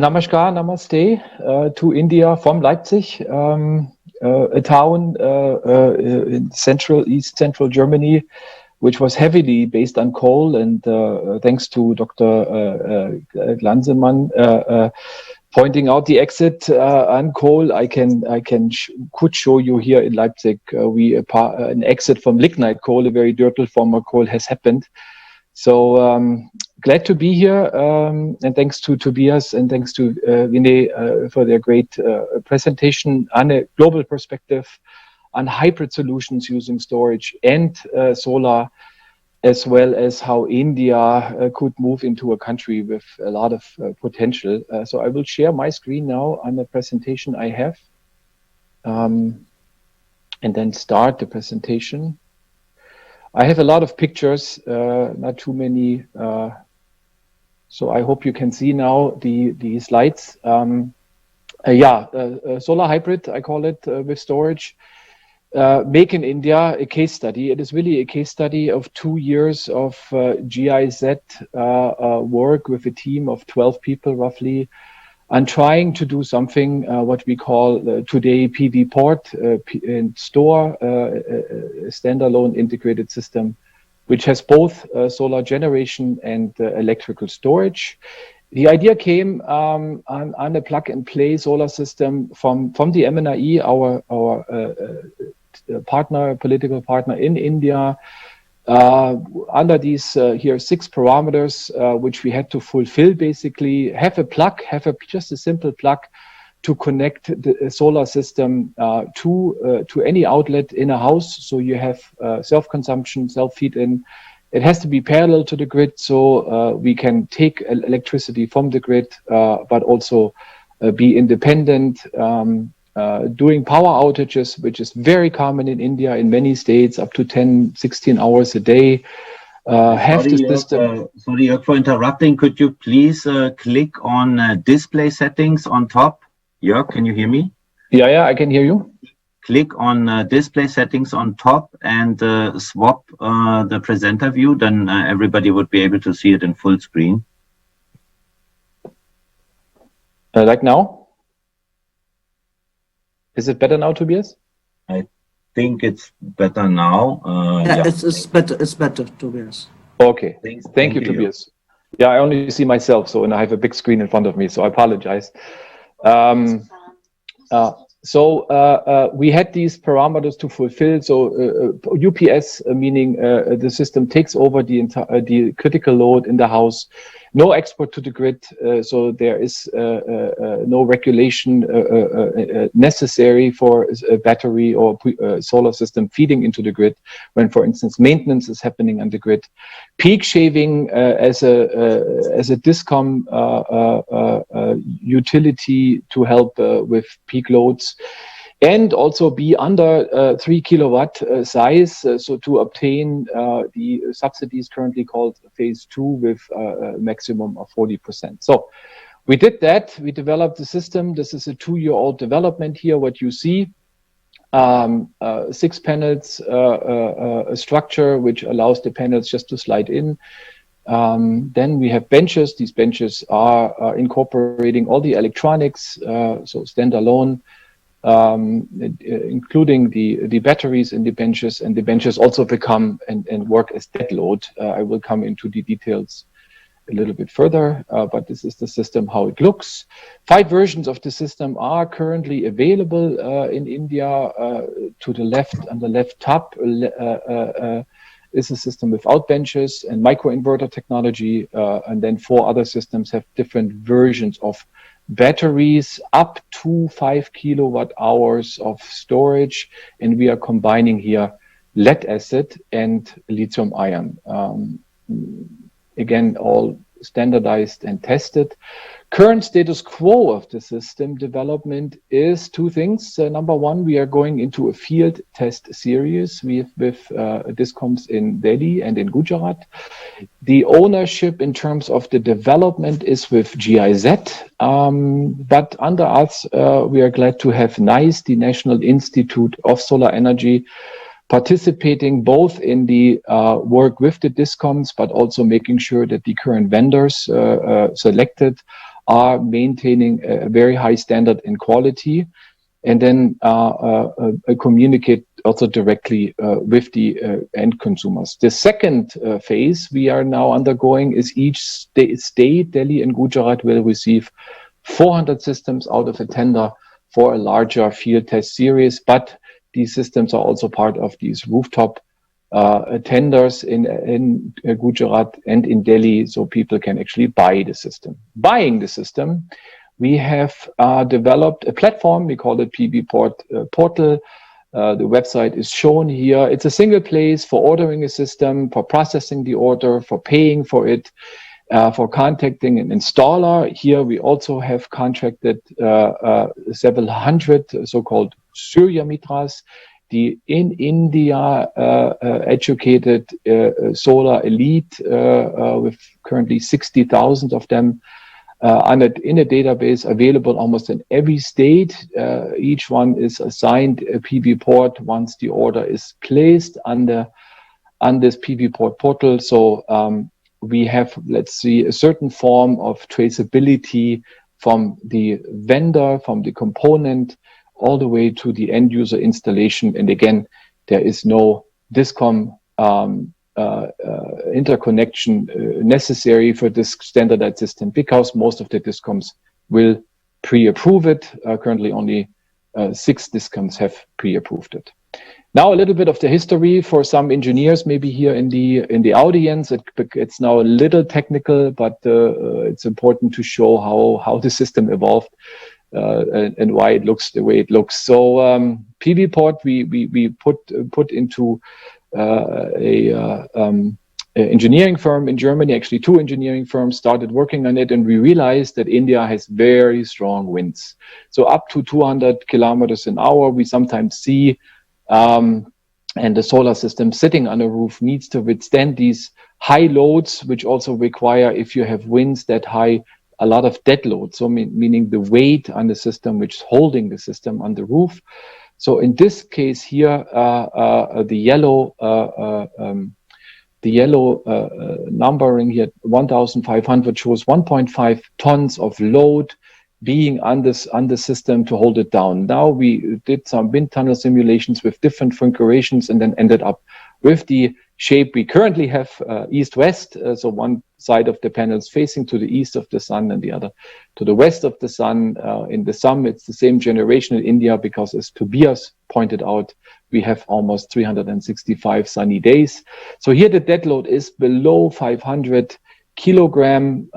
Namaskar, namaste to India from Leipzig, a town in East Central Germany, which was heavily based on coal. And thanks to Dr. Glanzemann pointing out the exit on coal, could show you here in Leipzig, an exit from lignite coal, a very dirty form of coal, has happened. So glad to be here, and thanks to Tobias and thanks to Vinay for their great presentation on a global perspective on hybrid solutions using storage and solar, as well as how India could move into a country with a lot of potential. So I will share my screen now on the presentation I have, and then start the presentation. I have a lot of pictures, not too many, so I hope you can see now the slides. Solar hybrid, I call it, with storage. Make in India, a case study. It is really a case study of 2 years of GIZ work with a team of 12 people roughly, and trying to do something what we call today PV port and store, a standalone integrated system, which has both solar generation and electrical storage. The idea came on a plug-and-play solar system from the MNIE, our political partner in India, under these here 6 parameters, which we had to fulfill. Basically, just a simple plug to connect the solar system to any outlet in a house. So you have self-consumption, self-feed-in. It has to be parallel to the grid, so we can take electricity from the grid, but also be independent. Doing power outages, which is very common in India, in many states, up to 10, 16 hours a day. Sorry, Jörg, for interrupting. Could you please click on display settings on top? Jörg, can you hear me? Yeah, I can hear you. Click on display settings on top and swap the presenter view. Then everybody would be able to see it in full screen. Like now? Is it better now, Tobias? I think it's better now. Yeah. It's better, Tobias. Okay, thank you, Tobias. Yeah, I only see myself, and I have a big screen in front of me, so I apologize. We had these parameters to fulfill. So UPS, meaning the system takes over the critical load in the house. No export to the grid, so there is no regulation necessary for a battery or solar system feeding into the grid when, for instance, maintenance is happening on the grid. Peak shaving as a DISCOM utility to help with peak loads. And also be under 3 kilowatt size, so to obtain the subsidies currently called phase 2 with a maximum of 40%. So we did that. We developed the system. This is a 2-year-old development here. What you see, 6 panels, a structure which allows the panels just to slide in. Then we have benches. These benches are incorporating all the electronics, so standalone. Including the batteries in the benches, and the benches also become and work as dead load. I will come into the details a little bit further, but this is the system, how it looks. 5 versions of the system are currently available in India. To the left, on the left top, is a system without benches and microinverter technology, and then 4 other systems have different versions of batteries up to 5 kilowatt hours of storage, and we are combining here lead acid and lithium ion. Again, all standardized and tested. Current status quo of the system development is 2 things. Number 1, we are going into a field test series with DISCOMs in Delhi and in Gujarat. The ownership in terms of the development is with GIZ, but under us, we are glad to have NICE, the National Institute of Solar Energy, participating both in the work with the DISCOMs, but also making sure that the current vendors selected are maintaining a very high standard in quality, and then communicate also directly with the end consumers. The second phase we are now undergoing is each state, Delhi and Gujarat, will receive 400 systems out of a tender for a larger field test series, but these systems are also part of these rooftop tenders in Gujarat and in Delhi, so people can actually buy the system. Buying the system, we have developed a platform. We call it PV Port Portal. The website is shown here. It's a single place for ordering a system, for processing the order, for paying for it, for contacting an installer. Here we also have contracted several hundred so-called Surya Mitras, the in India educated solar elite with currently 60,000 of them in a database available almost in every state. Each one is assigned a PV port once the order is placed on this PV port portal. So we have, let's see, a certain form of traceability from the vendor, from the component, all the way to the end user installation. And again, there is no DISCOM interconnection necessary for this standardized system, because most of the DISCOMs will pre-approve it. Currently only 6 DISCOMs have pre-approved it. Now a little bit of the history for some engineers maybe here in the audience. It's now a little technical, but it's important to show how the system evolved and why it looks the way it looks. So PV port we put into an engineering firm in Germany. Actually 2 engineering firms started working on it, and we realized that India has very strong winds. So up to 200 kilometers an hour we sometimes see, and the solar system sitting on a roof needs to withstand these high loads, which also require, if you have winds that high, a lot of dead load. So meaning the weight on the system which is holding the system on the roof. So in this case here, the yellow numbering here, 1,500, shows 1.5 tons of load being on the system to hold it down. Now we did some wind tunnel simulations with different configurations, and then ended up with the shape we currently have, east-west. So one side of the panels facing to the east of the sun, and the other to the west of the sun. In the sum, it's the same generation in India, because as Tobias pointed out, we have almost 365 sunny days. So here the dead load is below 500 kilogram.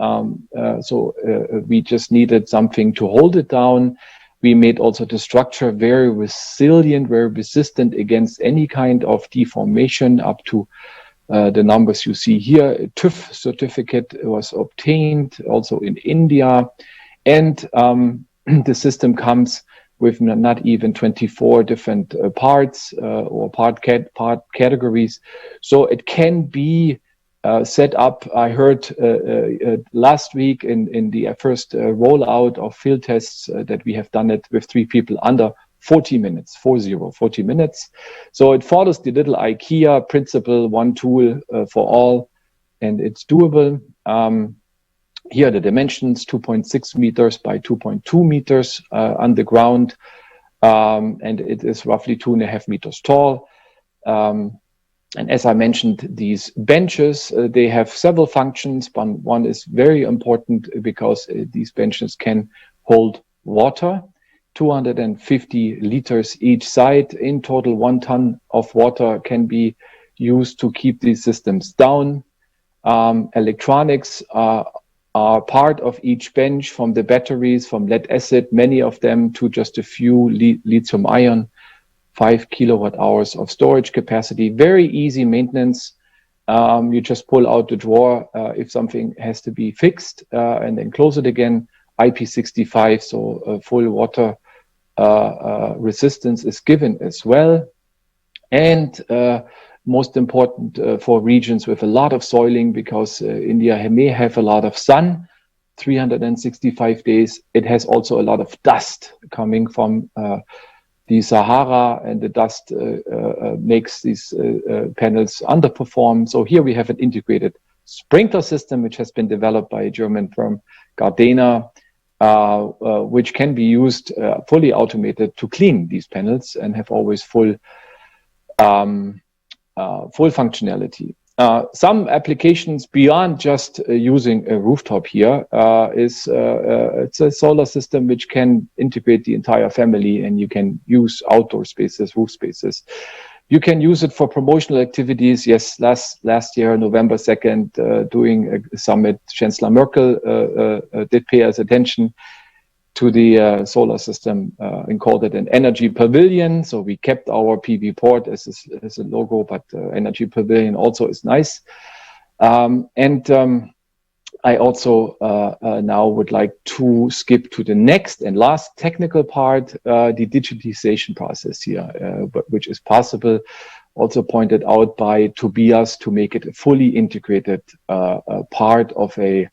We just needed something to hold it down. We made also the structure very resilient, very resistant against any kind of deformation, up to the numbers you see here. A TÜV certificate was obtained also in India. And the system comes with not even 24 different parts or part categories. So it can be set up. I heard last week in the first rollout of field tests that we have done it with 3 people under 40 minutes, 40 minutes. So it follows the little IKEA principle, one tool for all, and it's doable. Here are the dimensions, 2.6 meters by 2.2 meters on the ground, and it is roughly 2.5 meters tall. And as I mentioned, these benches, they have several functions, but one is very important because these benches can hold water, 250 liters each side. In total, 1 ton of water can be used to keep these systems down. Electronics are part of each bench, from the batteries, from lead acid, many of them, to just a few lithium ion. 5 kilowatt hours of storage capacity, very easy maintenance. You just pull out the drawer if something has to be fixed, and then close it again. IP65, so full water resistance is given as well. And most important for regions with a lot of soiling, because India may have a lot of sun, 365 days. It has also a lot of dust coming from the Sahara, and the dust makes these panels underperform. So here we have an integrated sprinkler system, which has been developed by a German firm, Gardena, which can be used fully automated to clean these panels and have always full functionality. Some applications beyond just using a rooftop here it's a solar system which can integrate the entire family, and you can use outdoor spaces, roof spaces. You can use it for promotional activities. Yes, last year, November 2nd, during a summit, Chancellor Merkel did pay us attention to the solar system and called it an energy pavilion. So we kept our PV port as a logo, but energy pavilion also is nice. I also now would like to skip to the next and last technical part, the digitization process here, which is possible, also pointed out by Tobias, to make it a fully integrated part of an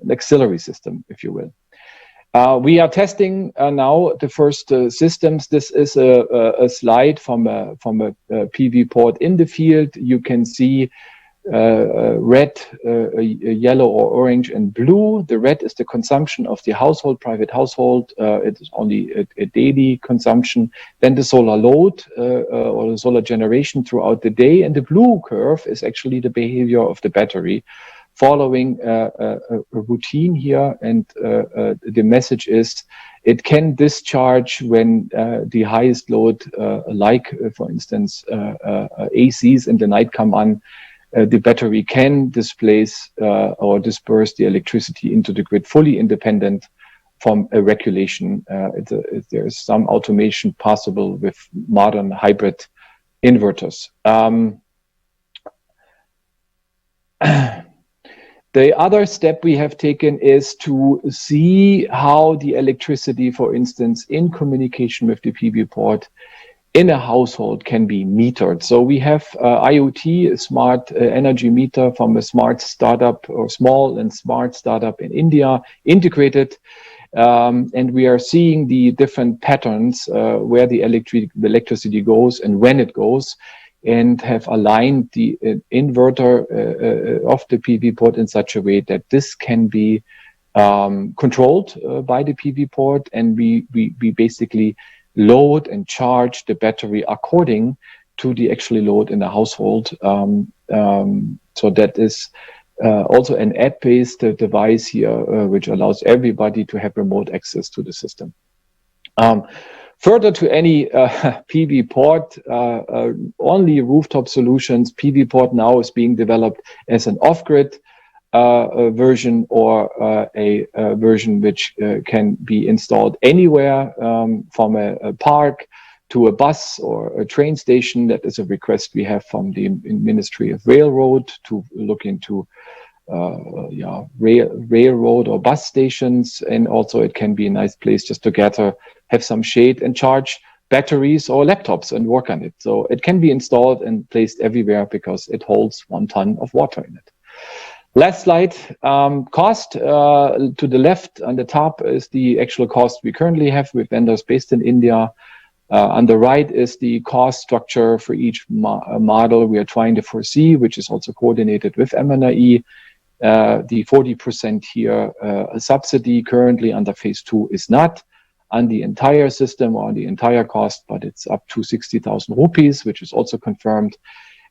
auxiliary system, if you will. We are testing now the first systems. This is a slide from a PV port in the field. You can see red, yellow or orange and blue. The red is the consumption of the household, private household. It is only a daily consumption. Then the solar load or the solar generation throughout the day. And the blue curve is actually the behavior of the battery, following a routine here. And the message is it can discharge when the highest load, for instance, ACs in the night come on. The battery can displace or disperse the electricity into the grid, fully independent from a regulation. There is some automation possible with modern hybrid inverters. The other step we have taken is to see how the electricity, for instance, in communication with the PV port in a household can be metered. So we have IoT, a smart energy meter from a small and smart startup in India, integrated. And we are seeing the different patterns where the electricity goes and when it goes, and have aligned the inverter of the PV port in such a way that this can be controlled by the PV port, and we basically load and charge the battery according to the actual load in the household. So that is also an app-based device here, which allows everybody to have remote access to the system. Further to any PV port, only rooftop solutions, PV port now is being developed as an off-grid version, or a version which can be installed anywhere, from a park to a bus or a train station. That is a request we have from the Ministry of Railroad to look into railroad or bus stations. And also it can be a nice place just to gather, have some shade and charge batteries or laptops and work on it. So it can be installed and placed everywhere because it holds 1 ton of water in it. Last slide, cost. To the left on the top is the actual cost we currently have with vendors based in India. On the right is the cost structure for each model we are trying to foresee, which is also coordinated with MNRE. The 40% here, a subsidy currently under phase 2 is not on the entire system or on the entire cost, but it's up to 60,000 rupees, which is also confirmed.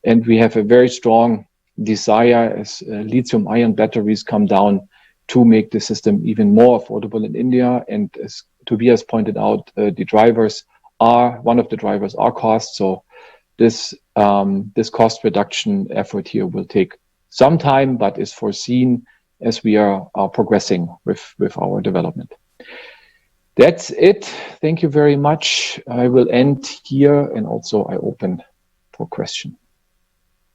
And we have a very strong desire, as lithium-ion batteries come down, to make the system even more affordable in India. And as Tobias pointed out, one of the drivers are cost. So this cost reduction effort here will take some time, but is foreseen as we are progressing with our development. That's it. Thank you very much. I will end here, and also I open for questions.